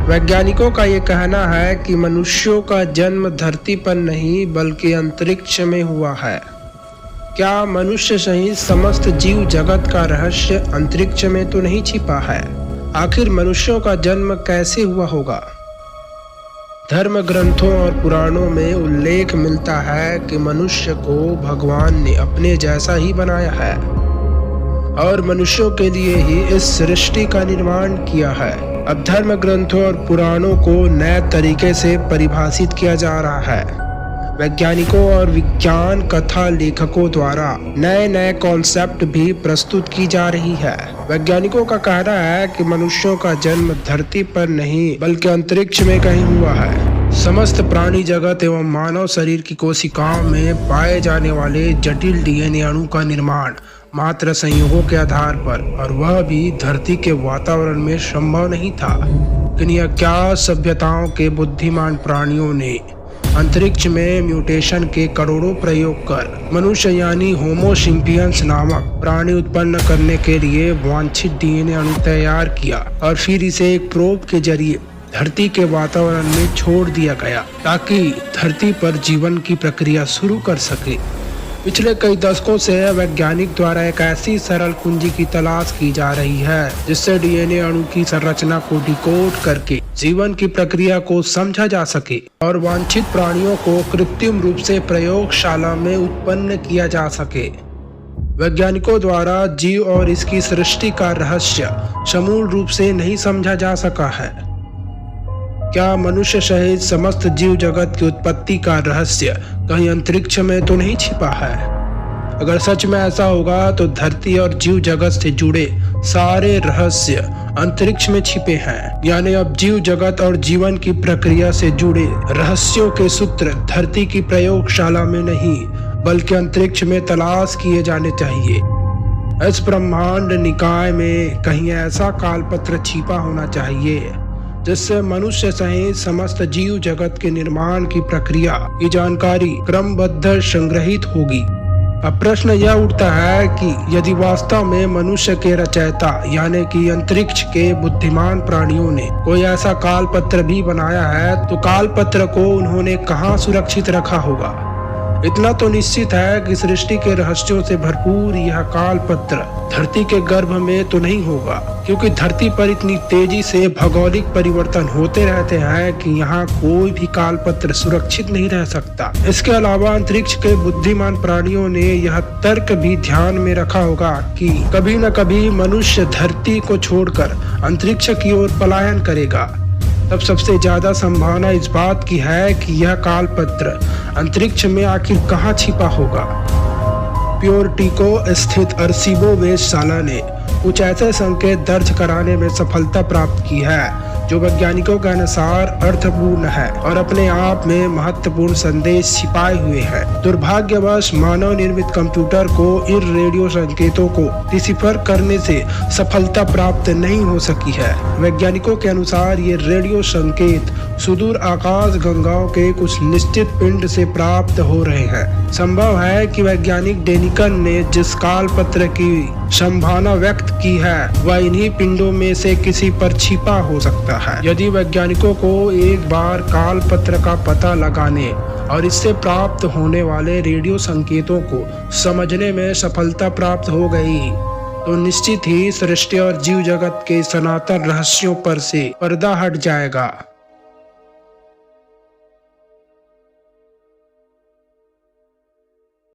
वैज्ञानिकों का ये कहना है कि मनुष्यों का जन्म धरती पर नहीं बल्कि अंतरिक्ष में हुआ है। क्या मनुष्य सहित समस्त जीव जगत का रहस्य अंतरिक्ष में तो नहीं छिपा है? आखिर मनुष्यों का जन्म कैसे हुआ होगा? धर्म ग्रंथों और पुराणों में उल्लेख मिलता है कि मनुष्य को भगवान ने अपने जैसा ही बनाया है और मनुष्यों के लिए ही इस सृष्टि का निर्माण किया है। अब धर्म ग्रंथों और पुराणों को नए तरीके से परिभाषित किया जा रहा है। वैज्ञानिकों और विज्ञान कथा लेखकों द्वारा नए नए कॉन्सेप्ट भी प्रस्तुत की जा रही है। वैज्ञानिकों का कहना है कि मनुष्यों का जन्म धरती पर नहीं बल्कि अंतरिक्ष में कहीं हुआ है। समस्त प्राणी जगत एवं मानव शरीर की कोशिकाओं में पाए जाने वाले जटिल डीएनए अणु का निर्माण मात्र संयोगों के आधार पर, और वह भी धरती के वातावरण में संभव नहीं था। लेकिन यह क्या सभ्यताओं के बुद्धिमान प्राणियों ने अंतरिक्ष में म्यूटेशन के करोड़ों प्रयोग कर मनुष्य यानी होमो सिम्पियंस नामक प्राणी उत्पन्न करने के लिए वांछित डीएनए अणु तैयार किया और फिर इसे एक प्रोब के जरिए धरती के वातावरण में छोड़ दिया गया ताकि धरती पर जीवन की प्रक्रिया शुरू कर सके। पिछले कई दशकों से वैज्ञानिक द्वारा एक ऐसी सरल कुंजी की तलाश की जा रही है जिससे डीएनए अणु की संरचना को डिकोड करके जीवन की प्रक्रिया को समझा जा सके और वांछित प्राणियों को कृत्रिम रूप से प्रयोगशाला में उत्पन्न किया जा सके। वैज्ञानिकों द्वारा जीव और इसकी सृष्टि का रहस्य समूल रूप से नहीं समझा जा सका है। क्या मनुष्य सहित समस्त जीव जगत की उत्पत्ति का रहस्य कहीं अंतरिक्ष में तो नहीं छिपा है? अगर सच में ऐसा होगा तो धरती और जीव जगत से जुड़े सारे रहस्य अंतरिक्ष में छिपे हैं। यानी अब जीव जगत और जीवन की प्रक्रिया से जुड़े रहस्यों के सूत्र धरती की प्रयोगशाला में नहीं बल्कि अंतरिक्ष में तलाश किए जाने चाहिए। इस ब्रह्मांड निकाय में कहीं ऐसा कालपत्र छिपा होना चाहिए जिससे मनुष्य सहित समस्त जीव जगत के निर्माण की प्रक्रिया की जानकारी क्रमबद्ध संग्रहित होगी। अब प्रश्न यह उठता है कि यदि वास्तव में मनुष्य के रचयिता यानी कि अंतरिक्ष के बुद्धिमान प्राणियों ने कोई ऐसा कालपत्र भी बनाया है तो कालपत्र को उन्होंने कहाँ सुरक्षित रखा होगा? इतना तो निश्चित है कि सृष्टि के रहस्यों से भरपूर यह कालपत्र धरती के गर्भ में तो नहीं होगा, क्योंकि धरती पर इतनी तेजी से भौगोलिक परिवर्तन होते रहते हैं कि यहाँ कोई भी कालपत्र सुरक्षित नहीं रह सकता। इसके अलावा अंतरिक्ष के बुद्धिमान प्राणियों ने यह तर्क भी ध्यान में रखा होगा कि कभी न कभी मनुष्य धरती को छोड़कर अंतरिक्ष की ओर पलायन करेगा। तब सबसे ज्यादा संभावना इस बात की है कि यह कालपत्र अंतरिक्ष में आखिर कहाँ छिपा होगा। प्योर्टोरिको स्थित अर्सिबो वेधशाला ने कुछ ऐसे संकेत दर्ज कराने में सफलता प्राप्त की है जो वैज्ञानिकों के अनुसार अर्थपूर्ण है और अपने आप में महत्वपूर्ण संदेश छिपाए हुए हैं। दुर्भाग्यवश मानव निर्मित कंप्यूटर को इन रेडियो संकेतों को डिसिफर करने से सफलता प्राप्त नहीं हो सकी है। वैज्ञानिकों के अनुसार ये रेडियो संकेत सुदूर आकाश गंगाओं के कुछ निश्चित पिंड से प्राप्त हो रहे हैं। संभव है कि वैज्ञानिक डेनिकन ने जिस कालपत्र की संभावना व्यक्त की है वह इन्हीं पिंडों में से किसी पर छिपा हो सकता है। यदि वैज्ञानिकों को एक बार कालपत्र का पता लगाने और इससे प्राप्त होने वाले रेडियो संकेतों को समझने में सफलता प्राप्त हो गई तो निश्चित ही सृष्टि और जीव जगत के सनातन रहस्यों पर से पर्दा हट जाएगा।